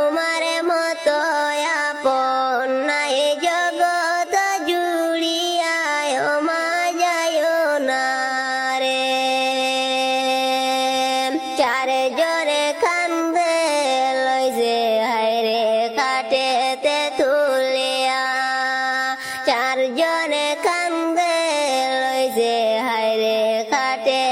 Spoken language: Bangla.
তোমার মতো আপন নাই জগৎ জুড়িয়ায় ও মা যায় না রে। চারজনে কান্দে লই যে হায়রে কাটেতে তুলিয়া, চারজনে কান্দে লই যে হায়রে কাটে